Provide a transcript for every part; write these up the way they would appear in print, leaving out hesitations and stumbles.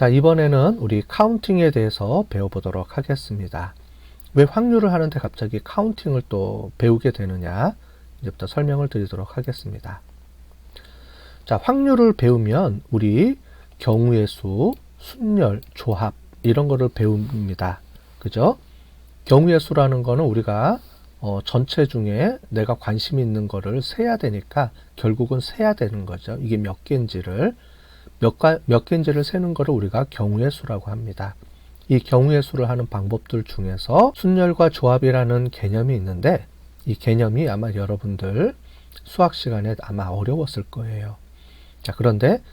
자, 이번에는 우리 카운팅에 대해서 배워보도록 하겠습니다. 왜 확률을 하는데 갑자기 카운팅을 또 배우게 되느냐? 이제부터 설명을 드리도록 하겠습니다. 자, 확률을 배우면 우리 경우의 수, 순열, 조합 이런 거를 배웁니다. 그죠? 경우의 수라는 거는 우리가 전체 중에 내가 관심 있는 거를 세야 되니까 결국은 세야 되는 거죠. 이게 몇 개인지를 몇 개인지를 세는 거를 우리가 경우의 수라고 합니다. 이 경우의 수를 하는 방법들 중에서 순열과 조합이라는 개념이 있는데 이 개념이 아마 여러분들 수학 시간에 아마 어려웠을 거예요. 자, 그런데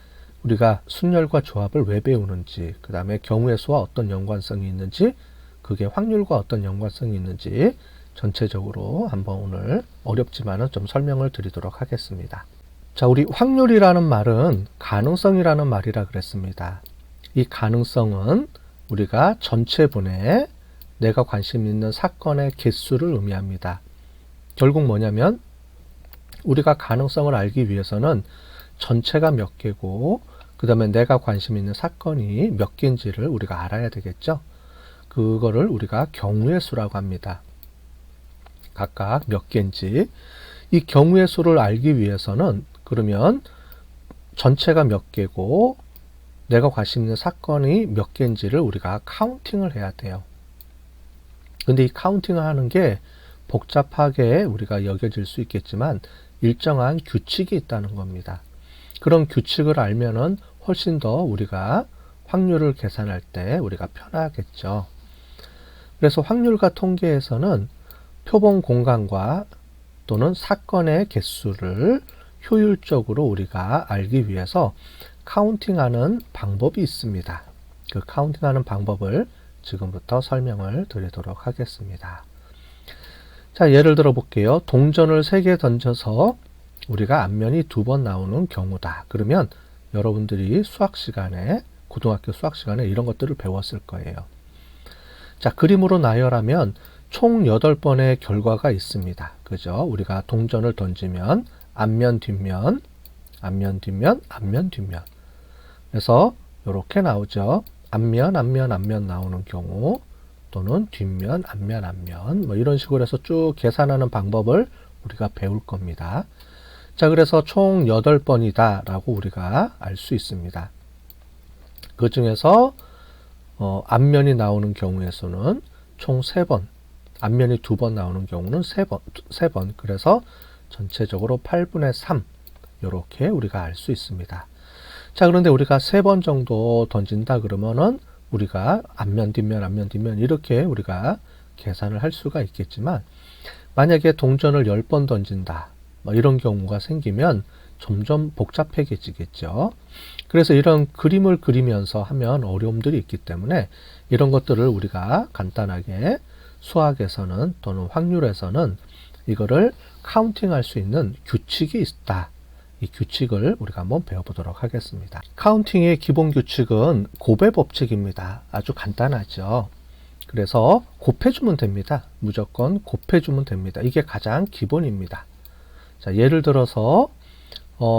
우리가 순열과 조합을 왜 배우는지, 그 다음에 경우의 수와 어떤 연관성이 있는지, 그게 확률과 어떤 연관성이 있는지 전체적으로 한번 오늘 어렵지만은 좀 설명을 드리도록 하겠습니다. 자, 우리 확률이라는 말은 가능성이라는 말이라 그랬습니다. 이 가능성은 우리가 전체분의 내가 관심 있는 사건의 개수를 의미합니다. 결국 뭐냐면 우리가 가능성을 알기 위해서는 전체가 몇 개고 그 다음에 내가 관심 있는 사건이 몇 개인지를 우리가 알아야 되겠죠. 그거를 우리가 경우의 수라고 합니다. 각각 몇 개인지. 이 경우의 수를 알기 위해서는 그러면 전체가 몇 개고 내가 관심 있는 사건이 몇 개인지를 우리가 카운팅을 해야 돼요. 근데 이 카운팅을 하는 게 복잡하게 우리가 여겨질 수 있겠지만 일정한 규칙이 있다는 겁니다. 그런 규칙을 알면은 훨씬 더 우리가 확률을 계산할 때 우리가 편하겠죠. 그래서 확률과 통계에서는 표본 공간과 또는 사건의 개수를 효율적으로 우리가 알기 위해서 카운팅하는 방법이 있습니다. 그 카운팅하는 방법을 지금부터 설명을 드리도록 하겠습니다. 자, 예를 들어 볼게요. 동전을 3개 던져서 우리가 앞면이 2번 나오는 경우다. 그러면 여러분들이 수학 시간에, 고등학교 수학 시간에 이런 것들을 배웠을 거예요. 자, 그림으로 나열하면 총 8번의 결과가 있습니다. 그죠? 우리가 동전을 던지면 앞면, 뒷면, 앞면, 뒷면, 앞면, 뒷면. 그래서 이렇게 나오죠. 앞면, 앞면, 앞면 나오는 경우 또는 뒷면, 앞면, 앞면 뭐 이런 식으로 해서 쭉 계산하는 방법을 우리가 배울 겁니다. 자, 그래서 총 8번이다 라고 우리가 알 수 있습니다. 그 중에서 앞면이 나오는 경우의 수는 총 3번, 앞면이 2번 나오는 경우는 3번. 그래서 전체적으로 8분의 3 이렇게 우리가 알 수 있습니다. 자, 그런데 우리가 3번 정도 던진다 그러면은 우리가 앞면, 뒷면, 앞면, 뒷면 이렇게 우리가 계산을 할 수가 있겠지만 만약에 동전을 10번 던진다 뭐 이런 경우가 생기면 점점 복잡해지겠죠. 그래서 이런 그림을 그리면서 하면 어려움들이 있기 때문에 이런 것들을 우리가 간단하게 수학에서는 또는 확률에서는 이거를 카운팅할 수 있는 규칙이 있다. 이 규칙을 우리가 한번 배워보도록 하겠습니다. 카운팅의 기본 규칙은 곱의 법칙입니다. 아주 간단하죠. 그래서 곱해주면 됩니다. 무조건 곱해주면 됩니다. 이게 가장 기본입니다. 자, 예를 들어서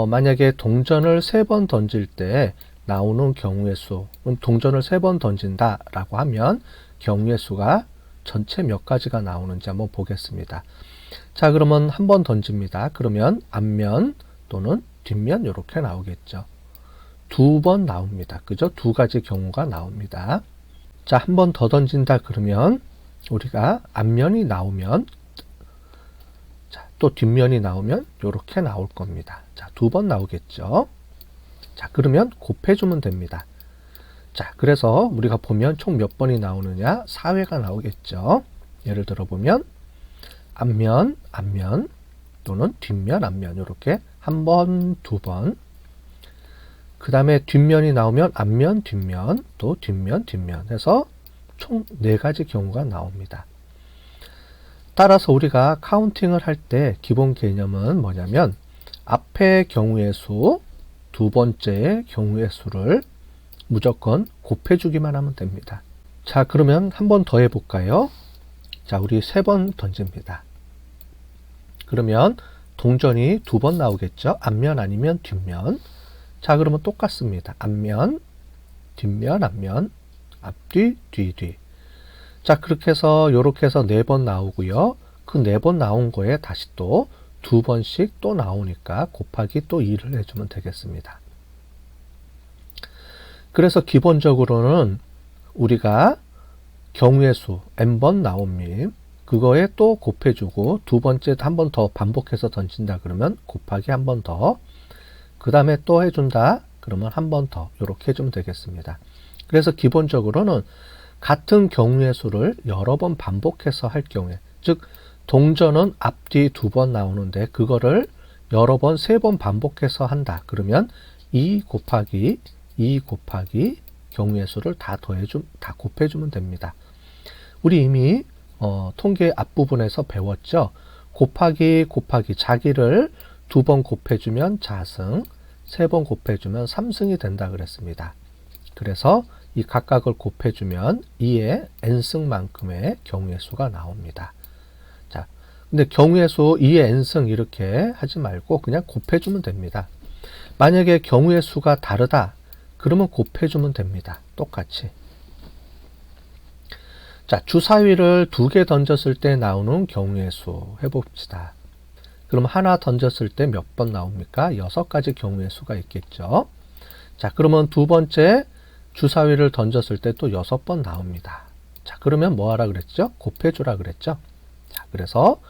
만약에 동전을 3번 던질 때 나오는 경우의 수, 동전을 3번 던진다 라고 하면 경우의 수가 전체 몇 가지가 나오는지 한번 보겠습니다. 자, 그러면 한 번 던집니다. 그러면 앞면 또는 뒷면 이렇게 나오겠죠. 2번 나옵니다. 그죠? 2가지 경우가 나옵니다. 자, 한 번 더 던진다 그러면 우리가 앞면이 나오면 자, 또 뒷면이 나오면 이렇게 나올 겁니다. 자, 2번 나오겠죠. 자, 그러면 곱해주면 됩니다. 자, 그래서 우리가 보면 총 몇 번이 나오느냐? 4회가 나오겠죠. 예를 들어 보면 앞면, 앞면 또는 뒷면, 앞면 이렇게 한 번, 2번. 그 다음에 뒷면이 나오면 앞면, 뒷면, 또 뒷면, 뒷면 해서 총 4가지 경우가 나옵니다. 따라서 우리가 카운팅을 할 때 기본 개념은 뭐냐면 앞의 경우의 수, 2번째 경우의 수를 무조건 곱해주기만 하면 됩니다. 자, 그러면 한 번 더 해볼까요? 자, 우리 3번 던집니다. 그러면 동전이 2번 나오겠죠? 앞면 아니면 뒷면. 자, 그러면 똑같습니다. 앞면, 뒷면, 앞면, 앞뒤, 뒤. 자, 그렇게 해서 요렇게 해서 4번 나오고요. 그 4번 나온 거에 다시 또 2번씩 또 나오니까 곱하기 또 2를 해주면 되겠습니다. 그래서 기본적으로는 우리가 경우의 수 n번 나온 밈 그거에 또 곱해주고 두 번째 한 번 더 반복해서 던진다 그러면 곱하기 한 번 더, 그 다음에 또 해준다 그러면 한 번 더, 이렇게 해주면 되겠습니다. 그래서 기본적으로는 같은 경우의 수를 여러 번 반복해서 할 경우에, 즉 동전은 앞뒤 2번 나오는데 그거를 여러 번 3번 반복해서 한다 그러면 2 곱하기 경우의 수를 다 곱해주면 됩니다. 우리 이미 통계 앞부분에서 배웠죠. 곱하기 자기를 2번 곱해주면 자승, 3번 곱해주면 3승이 된다 그랬습니다. 그래서 이 각각을 곱해주면 2의 n승만큼의 경우의 수가 나옵니다. 자, 근데 경우의 수 2의 n승 이렇게 하지 말고 그냥 곱해주면 됩니다. 만약에 경우의 수가 다르다 그러면 곱해주면 됩니다. 똑같이. 자, 주사위를 2개 던졌을 때 나오는 경우의 수 해봅시다. 그럼 하나 던졌을 때 몇 번 나옵니까? 6가지 경우의 수가 있겠죠. 자, 그러면 두 번째 주사위를 던졌을 때 또 6번 나옵니다. 자, 그러면 뭐 하라 그랬죠? 곱해주라 그랬죠. 자, 그래서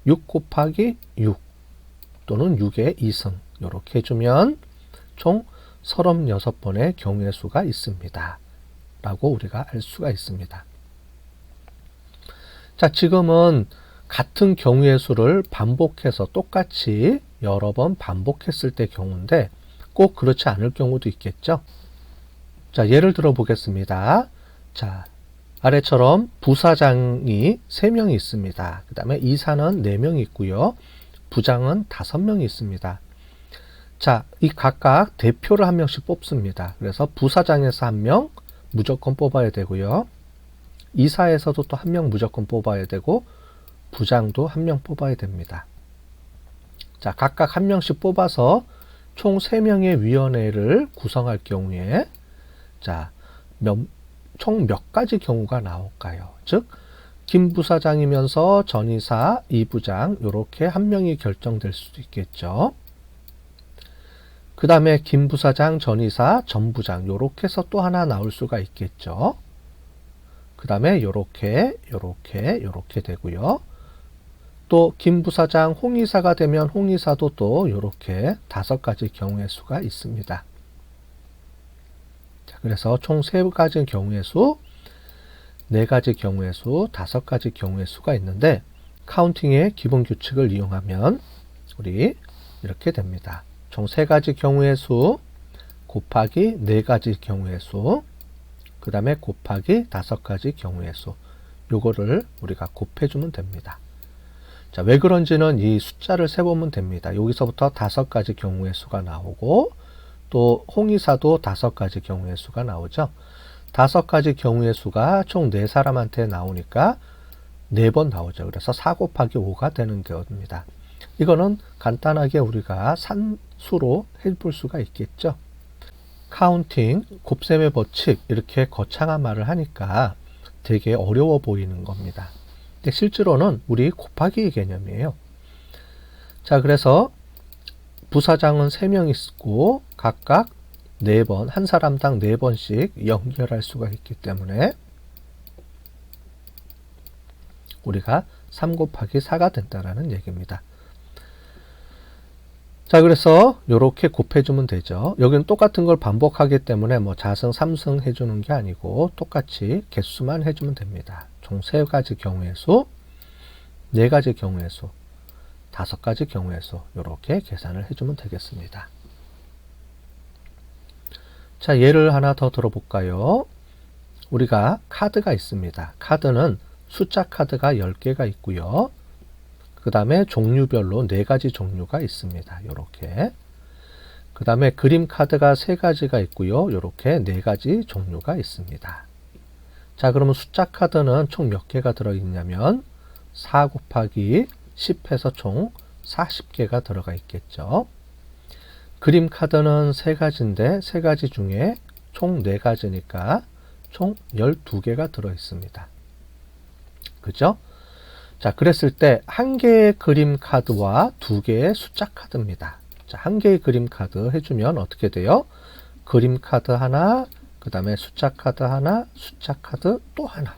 6 곱하기 6 또는 6의 2승 이렇게 해주면 총 36번의 경우의 수가 있습니다. 라고 우리가 알 수가 있습니다. 자, 지금은 같은 경우의 수를 반복해서 똑같이 여러 번 반복했을 때 경우인데 꼭 그렇지 않을 경우도 있겠죠. 자, 예를 들어 보겠습니다. 자, 아래처럼 부사장이 3명이 있습니다. 그 다음에 이사는 4명이 있고요. 부장은 5명이 있습니다. 자, 이 각각 대표를 한 명씩 뽑습니다. 그래서 부사장에서 1명 무조건 뽑아야 되고요. 이사에서도 또 1명 무조건 뽑아야 되고 부장도 1명 뽑아야 됩니다. 자, 각각 1명씩 뽑아서 총 3명의 위원회를 구성할 경우에 자, 총 몇 가지 경우가 나올까요? 즉, 김 부사장이면서 전 이사, 이 부장 이렇게 1명이 결정될 수도 있겠죠. 그 다음에 김 부사장, 전 이사, 전 부장 이렇게 해서 또 하나 나올 수가 있겠죠. 그 다음에 이렇게 되고요. 또 김 부사장, 홍 이사가 되면 홍 이사도 또 이렇게 5가지 경우의 수가 있습니다. 자, 그래서 총 3가지 경우의 수, 4가지 경우의 수, 5가지 경우의 수가 있는데 카운팅의 기본 규칙을 이용하면 우리 이렇게 됩니다. 총 3가지 경우의 수 곱하기 4가지 경우의 수, 그 다음에 곱하기 5가지 경우의 수, 요거를 우리가 곱해주면 됩니다. 자, 왜 그런지는 이 숫자를 세보면 됩니다. 여기서부터 5가지 경우의 수가 나오고 또 홍이사도 5가지 경우의 수가 나오죠. 5가지 경우의 수가 총 4사람한테 나오니까 4번 나오죠. 그래서 4 곱하기 5가 되는 겁니다. 이거는 간단하게 우리가 산수로 해볼 수가 있겠죠. 카운팅, 곱셈의 법칙 이렇게 거창한 말을 하니까 되게 어려워 보이는 겁니다. 근데 실제로는 우리 곱하기 개념이에요. 자, 그래서 부사장은 3명 있고 각각 4번, 한 사람당 4번씩 연결할 수가 있기 때문에 우리가 3 곱하기 4가 된다는 얘기입니다. 자, 그래서 이렇게 곱해주면 되죠. 여기는 똑같은 걸 반복하기 때문에 뭐 자승, 3승 해주는 게 아니고 똑같이 개수만 해주면 됩니다. 총 3가지 경우의 수, 4가지 경우의 수, 5가지 경우의 수 이렇게 계산을 해주면 되겠습니다. 자, 예를 하나 더 들어볼까요? 우리가 카드가 있습니다. 카드는 숫자 카드가 10개가 있고요. 그 다음에 종류별로 4가지 종류가 있습니다. 이렇게. 그 다음에 그림 카드가 3가지가 있고요. 이렇게 4가지 종류가 있습니다. 자, 그러면 숫자 카드는 총 몇 개가 들어있냐면 4 곱하기 10 해서 총 40개가 들어가 있겠죠. 그림 카드는 3가지인데 3가지 중에 총 4가지니까 총 12개가 들어있습니다. 그죠? 자, 그랬을 때 1개의 그림 카드와 2개의 숫자 카드입니다. 자, 1개의 그림 카드 해주면 어떻게 돼요? 그림 카드 하나, 그 다음에 숫자 카드 하나, 숫자 카드 또 하나.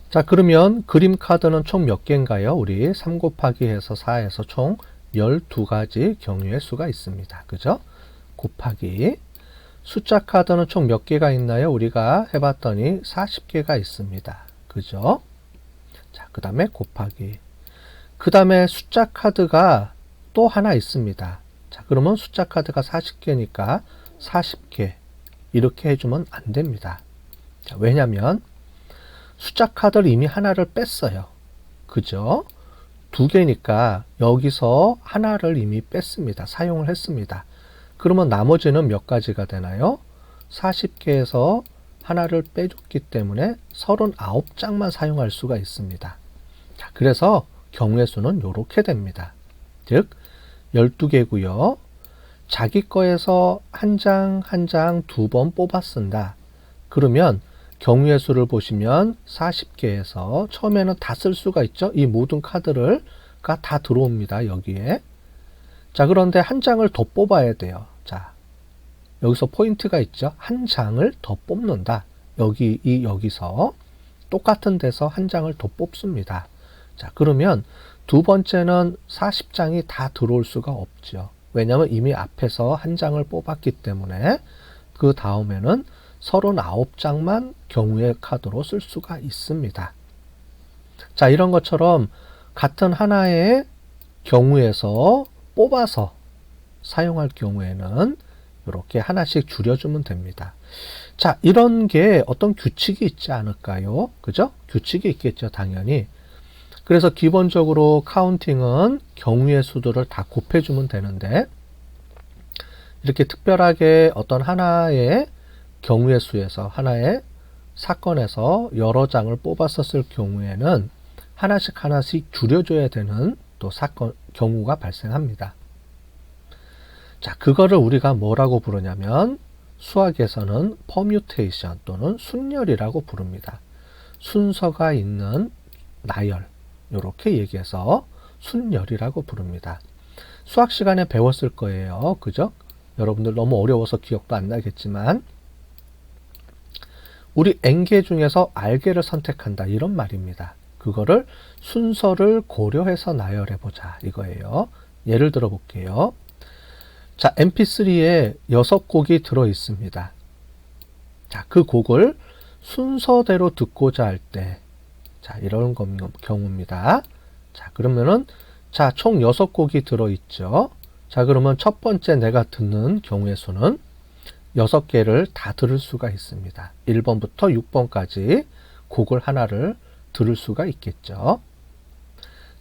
자, 그러면 그림 카드는 총 몇 개인가요? 우리 3 곱하기 해서 4에서 총 12가지 경우의 수가 있습니다. 그죠? 곱하기. 숫자 카드는 총 몇 개가 있나요? 우리가 해봤더니 40개가 있습니다. 그죠? 자, 그 다음에 곱하기. 그 다음에 숫자 카드가 또 하나 있습니다. 자, 그러면 숫자 카드가 40개니까 40개. 이렇게 해주면 안 됩니다. 자, 왜냐면 숫자 카드를 이미 하나를 뺐어요. 그죠? 2개니까 여기서 하나를 이미 뺐습니다. 사용을 했습니다. 그러면 나머지는 몇 가지가 되나요? 40개에서 하나를 빼줬기 때문에 39장만 사용할 수가 있습니다. 자, 그래서 경우의 수는 이렇게 됩니다. 즉 12개고요. 자기 거에서 한 장 한 장 2번 뽑아 쓴다. 그러면 경우의 수를 보시면 40개에서 처음에는 다 쓸 수가 있죠. 이 모든 카드가 다 들어옵니다. 여기에. 자, 그런데 한 장을 더 뽑아야 돼요. 자, 여기서 포인트가 있죠. 한 장을 더 뽑는다. 여기서 똑같은 데서 한 장을 더 뽑습니다. 자, 그러면 두 번째는 40장이 다 들어올 수가 없죠. 왜냐하면 이미 앞에서 한 장을 뽑았기 때문에 그 다음에는 39장만 경우의 카드로 쓸 수가 있습니다. 자, 이런 것처럼 같은 하나의 경우에서 뽑아서 사용할 경우에는 이렇게 하나씩 줄여주면 됩니다. 자, 이런 게 어떤 규칙이 있지 않을까요? 그죠? 규칙이 있겠죠, 당연히. 그래서 기본적으로 카운팅은 경우의 수들을 다 곱해주면 되는데, 이렇게 특별하게 어떤 하나의 경우의 수에서, 하나의 사건에서 여러 장을 뽑아서 쓸 경우에는 하나씩 줄여줘야 되는 또 경우가 발생합니다. 자, 그거를 우리가 뭐라고 부르냐면 수학에서는 퍼뮤테이션 또는 순열이라고 부릅니다. 순서가 있는 나열, 이렇게 얘기해서 순열이라고 부릅니다. 수학 시간에 배웠을 거예요. 그죠? 여러분들 너무 어려워서 기억도 안 나겠지만 우리 N개 중에서 R개를 선택한다, 이런 말입니다. 그거를 순서를 고려해서 나열해보자, 이거예요. 예를 들어 볼게요. 자, mp3에 6곡이 들어 있습니다. 자, 그 곡을 순서대로 듣고자 할 때, 자, 이런 경우입니다. 자, 그러면은, 자, 총 6곡이 들어 있죠. 자, 그러면 첫 번째 내가 듣는 경우의 수는 6개를 다 들을 수가 있습니다. 1번부터 6번까지 곡을 하나를 들을 수가 있겠죠.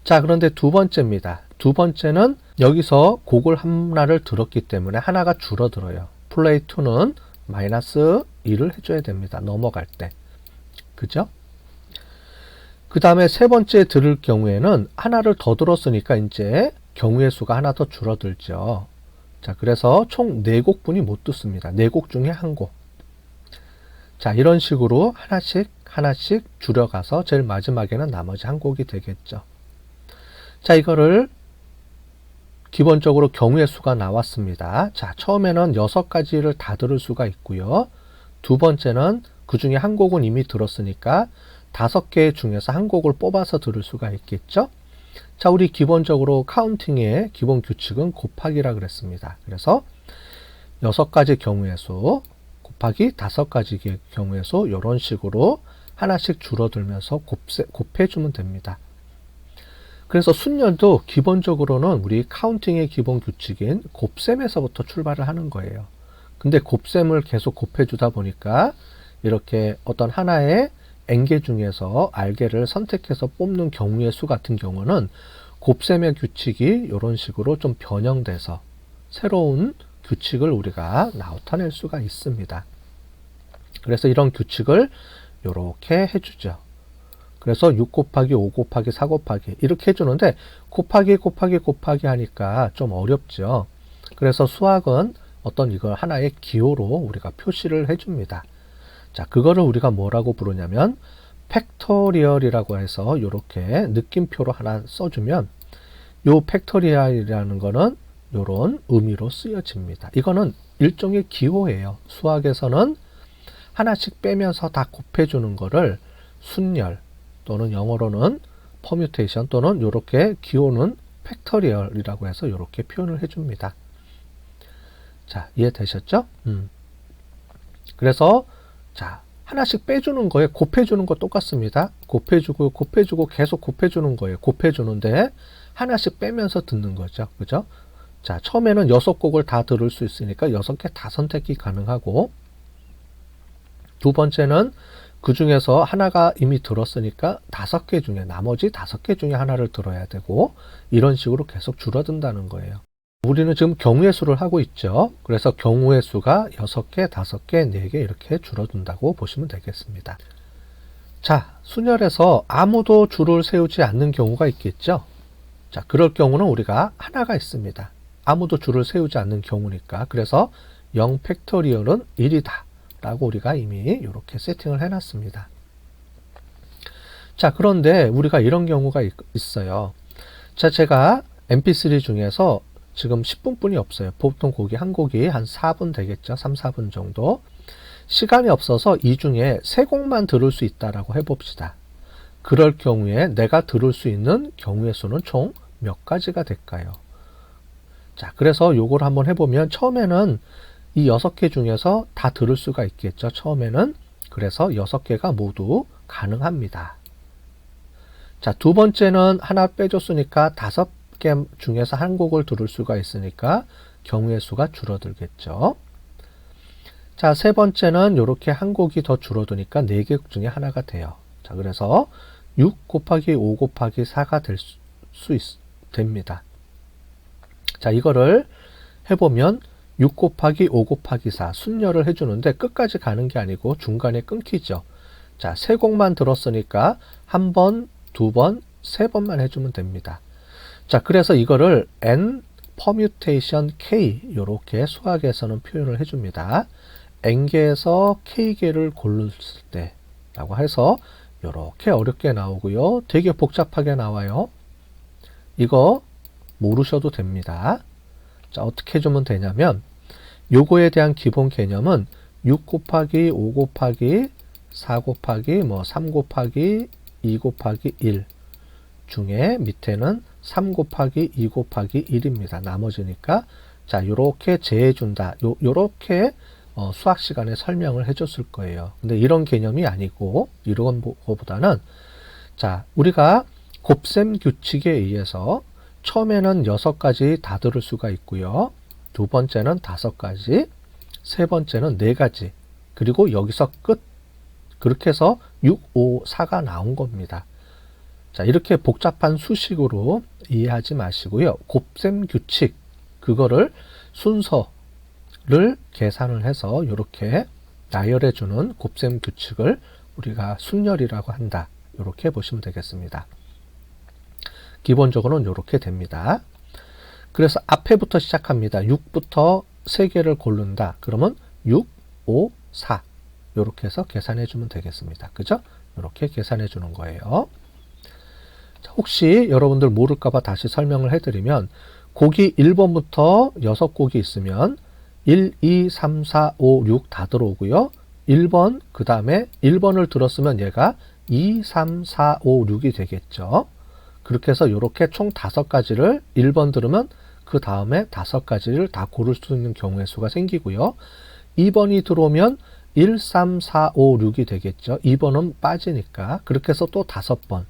자, 그런데 두 번째입니다. 두 번째는 여기서 곡을 하나를 들었기 때문에 하나가 줄어들어요. 플레이 2는 마이너스 1을 해줘야 됩니다. 넘어갈 때. 그죠? 그 다음에 세 번째 들을 경우에는 하나를 더 들었으니까 이제 경우의 수가 하나 더 줄어들죠. 자, 그래서 총 4곡분이 못 듣습니다. 4곡 중에 한 곡. 자, 이런 식으로 하나씩 줄여가서 제일 마지막에는 나머지 한 곡이 되겠죠. 자, 이거를 기본적으로 경우의 수가 나왔습니다. 자, 처음에는 6가지를 다 들을 수가 있고요. 두 번째는 그 중에 한 곡은 이미 들었으니까 5개 중에서 한 곡을 뽑아서 들을 수가 있겠죠. 자, 우리 기본적으로 카운팅의 기본 규칙은 곱하기라 그랬습니다. 그래서 6가지 경우의 수 곱하기 5가지 경우의 수, 이런 식으로 하나씩 줄어들면서 곱해주면 됩니다. 그래서 순열도 기본적으로는 우리 카운팅의 기본 규칙인 곱셈에서부터 출발을 하는 거예요. 근데 곱셈을 계속 곱해주다 보니까 이렇게 어떤 하나의 N개 중에서 R개를 선택해서 뽑는 경우의 수 같은 경우는 곱셈의 규칙이 이런 식으로 좀 변형돼서 새로운 규칙을 우리가 나타낼 수가 있습니다. 그래서 이런 규칙을 이렇게 해주죠. 그래서 6 곱하기 5 곱하기 4 곱하기 이렇게 해주는데 곱하기 하니까 좀 어렵죠. 그래서 수학은 어떤 이걸 하나의 기호로 우리가 표시를 해줍니다. 자, 그거를 우리가 뭐라고 부르냐면 팩토리얼이라고 해서 이렇게 느낌표로 하나 써주면 요 팩토리얼이라는 거는 요런 의미로 쓰여집니다. 이거는 일종의 기호예요. 수학에서는 하나씩 빼면서 다 곱해주는 거를 순열 또는 영어로는 퍼뮤테이션 또는 이렇게 기호는 팩터리얼이라고 해서 이렇게 표현을 해줍니다. 자, 이해되셨죠? 그래서 자, 하나씩 빼주는 거에 곱해주는 거 똑같습니다. 곱해주고 곱해주고 계속 곱해주는 거예요. 곱해주는데 하나씩 빼면서 듣는 거죠. 그죠? 자, 처음에는 6곡을 다 들을 수 있으니까 6개 다 선택이 가능하고, 두 번째는 그 중에서 하나가 이미 들었으니까 5개 중에 나머지 5개 중에 하나를 들어야 되고, 이런 식으로 계속 줄어든다는 거예요. 우리는 지금 경우의 수를 하고 있죠. 그래서 경우의 수가 6개, 5개, 4개 이렇게 줄어든다고 보시면 되겠습니다. 자, 순열에서 아무도 줄을 세우지 않는 경우가 있겠죠. 자, 그럴 경우는 우리가 하나가 있습니다. 아무도 줄을 세우지 않는 경우니까. 그래서 0 팩토리얼은 1이다 라고 우리가 이미 이렇게 세팅을 해놨습니다. 자, 그런데 우리가 이런 경우가 있어요. 자, 제가 mp3 중에서 지금 10분뿐이 없어요. 보통 한 곡이 한 4분 되겠죠. 3, 4분 정도. 시간이 없어서 이 중에 3곡만 들을 수 있다라고 해봅시다. 그럴 경우에 내가 들을 수 있는 경우의 수는 총 몇 가지가 될까요? 자, 그래서 요걸 한번 해보면 처음에는 이 6개 중에서 다 들을 수가 있겠죠. 처음에는. 그래서 6개가 모두 가능합니다. 자, 두 번째는 하나 빼줬으니까 5개 중에서 한 곡을 들을 수가 있으니까 경우의 수가 줄어들겠죠. 자, 세 번째는 이렇게 한 곡이 더 줄어드니까 4개 중에 하나가 돼요. 자, 그래서 6 곱하기 5 곱하기 4가 됩니다. 자, 이거를 해보면 6 곱하기 5 곱하기 4 순열을 해주는데 끝까지 가는 게 아니고 중간에 끊기죠. 자, 3곡만 들었으니까 한 번, 2번, 3번만 해주면 됩니다. 자, 그래서 이거를 n permutation k 이렇게 수학에서는 표현을 해줍니다. n개에서 k개를 고를 때 라고 해서 이렇게 어렵게 나오고요. 되게 복잡하게 나와요. 이거 모르셔도 됩니다. 자, 어떻게 해주면 되냐면 요거에 대한 기본 개념은 6 곱하기 5 곱하기 4 곱하기 3 곱하기 2 곱하기 1 중에 밑에는 3 곱하기 2 곱하기 1입니다. 나머지니까 자, 요렇게 제해준다. 요렇게 수학 시간에 설명을 해줬을 거예요. 근데 이런 개념이 아니고 이런 거보다는 자, 우리가 곱셈 규칙에 의해서 처음에는 6가지 다 들을 수가 있고요. 두 번째는 5가지, 세 번째는 4가지, 그리고 여기서 끝. 그렇게 해서 6, 5, 4가 나온 겁니다. 자, 이렇게 복잡한 수식으로 이해하지 마시고요. 곱셈 규칙, 그거를 순서를 계산을 해서 이렇게 나열해주는 곱셈 규칙을 우리가 순열이라고 한다. 이렇게 보시면 되겠습니다. 기본적으로는 이렇게 됩니다. 그래서 앞에부터 시작합니다. 6부터 3개를 고른다. 그러면 6, 5, 4 이렇게 해서 계산해 주면 되겠습니다. 그죠? 이렇게 계산해 주는 거예요. 자, 혹시 여러분들 모를까봐 다시 설명을 해드리면 곡이 1번부터 6곡이 있으면 1, 2, 3, 4, 5, 6 다 들어오고요. 1번 그 다음에 1번을 들었으면 얘가 2, 3, 4, 5, 6이 되겠죠. 그렇게 해서 이렇게 총 5가지를 1번 들으면 그 다음에 5가지를 다 고를 수 있는 경우의 수가 생기고요. 2번이 들어오면 1, 3, 4, 5, 6이 되겠죠. 2번은 빠지니까. 그렇게 해서 또 5번.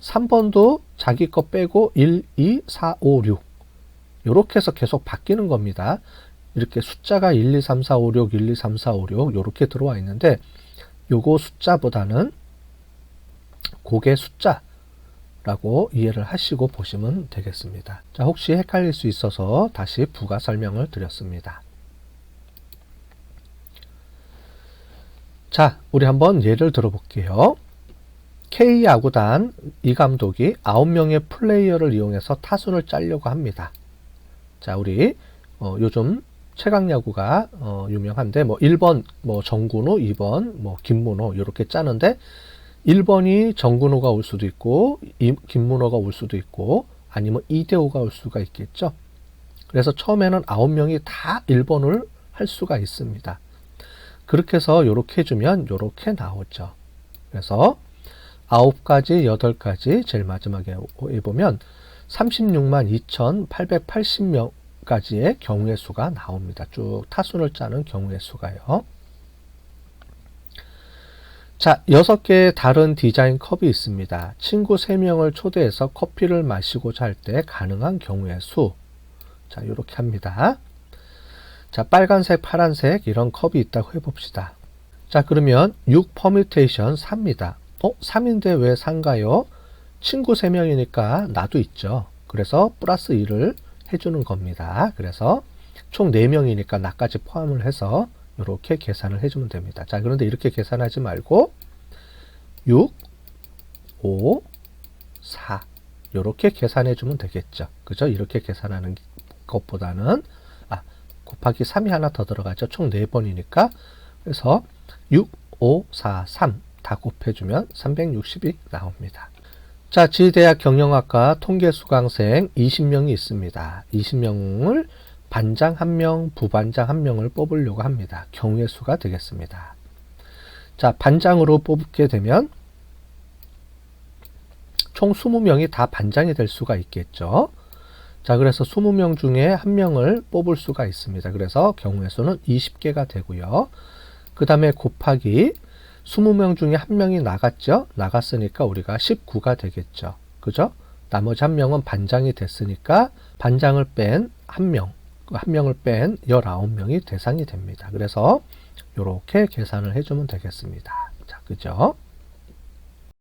3번도 자기 거 빼고 1, 2, 4, 5, 6. 이렇게 해서 계속 바뀌는 겁니다. 이렇게 숫자가 1, 2, 3, 4, 5, 6, 1, 2, 3, 4, 5, 6 이렇게 들어와 있는데 요거 숫자보다는 곡의 숫자 라고 이해를 하시고 보시면 되겠습니다. 자, 혹시 헷갈릴 수 있어서 다시 부가 설명을 드렸습니다. 자, 우리 한번 예를 들어볼게요. K 야구단 이 감독이 9명의 플레이어를 이용해서 타순을 짜려고 합니다. 자, 우리 요즘 최강야구가 유명한데 뭐 1번 뭐 정근우, 2번 뭐 김문호 이렇게 짜는데 1번이 정근우가 올 수도 있고 김문호가 올 수도 있고 아니면 이대호가 올 수가 있겠죠. 그래서 처음에는 9명이 다 1번을 할 수가 있습니다. 그렇게 해서 이렇게 해주면 이렇게 나오죠. 그래서 9가지, 8가지 제일 마지막에 해보면 36만 2,880명까지의 경우의 수가 나옵니다. 쭉 타순을 짜는 경우의 수가요. 자, 6개의 다른 디자인 컵이 있습니다. 친구 3명을 초대해서 커피를 마시고자 할 때 가능한 경우의 수. 자, 이렇게 합니다. 자, 빨간색, 파란색 이런 컵이 있다고 해봅시다. 자, 그러면 6 퍼뮤테이션 4입니다. 3인데 왜 4인가요? 친구 3명이니까 나도 있죠. 그래서 플러스 1을 해주는 겁니다. 그래서 총 4명이니까 나까지 포함을 해서 이렇게 계산을 해주면 됩니다. 자, 그런데 이렇게 계산하지 말고 6, 5, 4 이렇게 계산해 주면 되겠죠. 그죠? 이렇게 계산하는 것보다는 곱하기 3이 하나 더 들어가죠. 총 4번이니까 그래서 6, 5, 4, 3 다 곱해주면 360이 나옵니다. 자, 지대학 경영학과 통계수강생 20명이 있습니다. 20명을 반장 1명, 부반장 1명을 뽑으려고 합니다. 경우의 수가 되겠습니다. 자, 반장으로 뽑게 되면 총 20명이 다 반장이 될 수가 있겠죠. 자, 그래서 20명 중에 1명을 뽑을 수가 있습니다. 그래서 경우의 수는 20개가 되고요. 그 다음에 곱하기 20명 중에 1명이 나갔죠. 나갔으니까 우리가 19가 되겠죠. 그죠? 나머지 1명은 반장이 됐으니까 반장을 뺀 1명, 그 1명을 뺀 19명이 대상이 됩니다. 그래서 이렇게 계산을 해주면 되겠습니다. 자, 그죠?